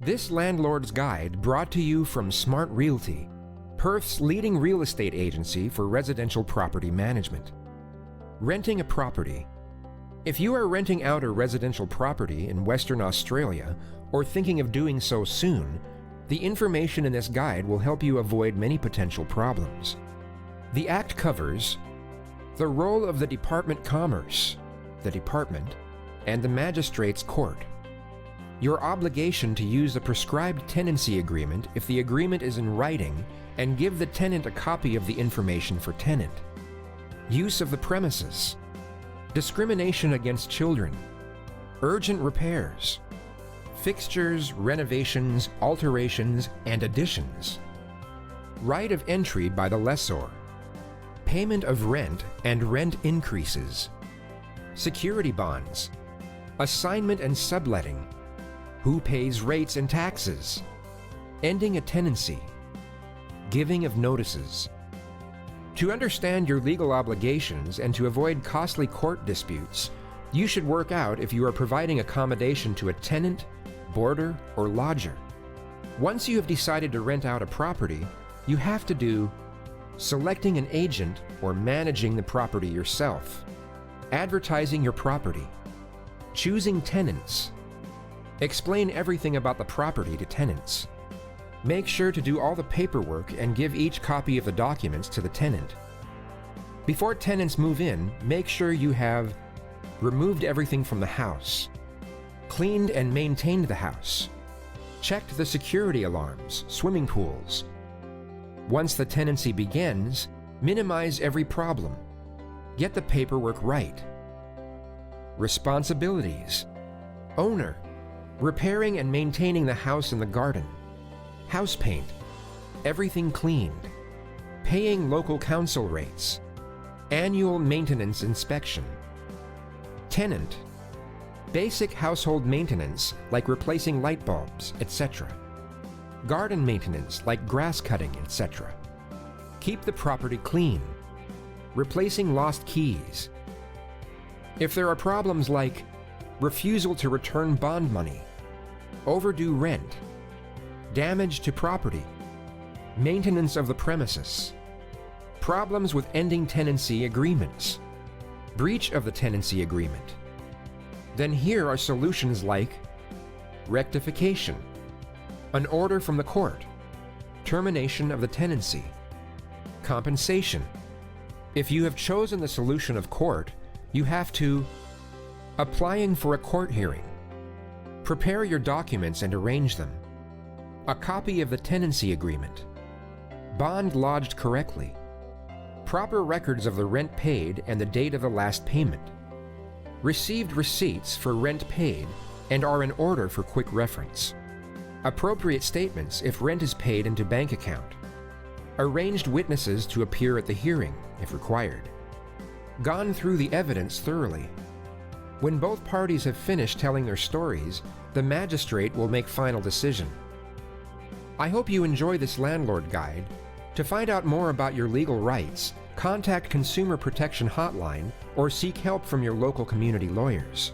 This Landlord's Guide brought to you from Smart Realty, Perth's leading real estate agency for residential property management. Renting a property. If you are renting out a residential property in Western Australia or thinking of doing so soon, the information in this guide will help you avoid many potential problems. The Act covers the role of the Department Commerce, the Department, and the Magistrates Court. Your obligation to use the prescribed tenancy agreement if the agreement is in writing and give the tenant a copy of the information for tenant. Use of the premises. Discrimination against children. Urgent repairs. Fixtures, renovations, alterations, and additions. Right of entry by the lessor. Payment of rent and rent increases. Security bonds. Assignment and subletting. Who pays rates and taxes? Ending a tenancy. Giving of notices. To understand your legal obligations and to avoid costly court disputes, you should work out if you are providing accommodation to a tenant, boarder, or lodger. Once you have decided to rent out a property, you have to do selecting an agent or managing the property yourself, advertising your property, choosing tenants, explain everything about the property to tenants. Make sure to do all the paperwork and give each copy of the documents to the tenant. Before tenants move in, make sure you have removed everything from the house, cleaned and maintained the house, checked the security alarms, swimming pools. Once the tenancy begins, minimize every problem. Get the paperwork right. Responsibilities. Owner. Repairing and maintaining the house and the garden. House paint. Everything cleaned. Paying local council rates. Annual maintenance inspection. Tenant. Basic household maintenance like replacing light bulbs, etc. Garden maintenance like grass cutting, etc. Keep the property clean. Replacing lost keys. If there are problems like refusal to return bond money, overdue rent, damage to property, maintenance of the premises, problems with ending tenancy agreements, breach of the tenancy agreement, then here are solutions like rectification, an order from the court, termination of the tenancy, compensation. If you have chosen the solution of court, you have to applying for a court hearing, prepare your documents and arrange them, a copy of the tenancy agreement, bond lodged correctly, proper records of the rent paid and the date of the last payment, received receipts for rent paid and are in order for quick reference, appropriate statements if rent is paid into bank account, arranged witnesses to appear at the hearing if required, gone through the evidence thoroughly. When both parties have finished telling their stories, the magistrate will make final decision. I hope you enjoy this landlord guide. To find out more about your legal rights, contact Consumer Protection Hotline or seek help from your local community lawyers.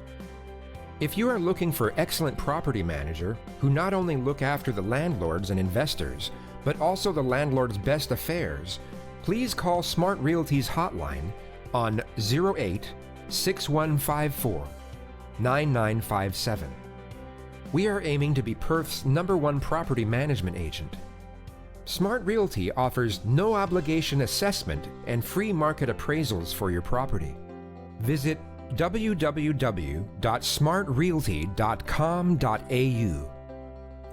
If you are looking for excellent property manager who not only look after the landlords and investors, but also the landlord's best affairs, please call Smart Realty's hotline on 08-6154-9957. We are aiming to be Perth's #1 property management agent. Smart Realty offers no obligation assessment and free market appraisals for your property. Visit www.smartrealty.com.au.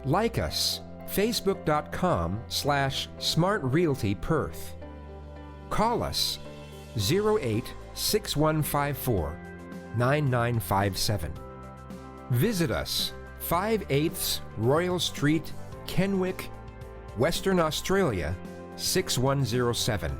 Like us, facebook.com/smartrealtyperth. Call us 08-6154-9957. Visit us 5/8 Royal Street, Kenwick, Western Australia 6107.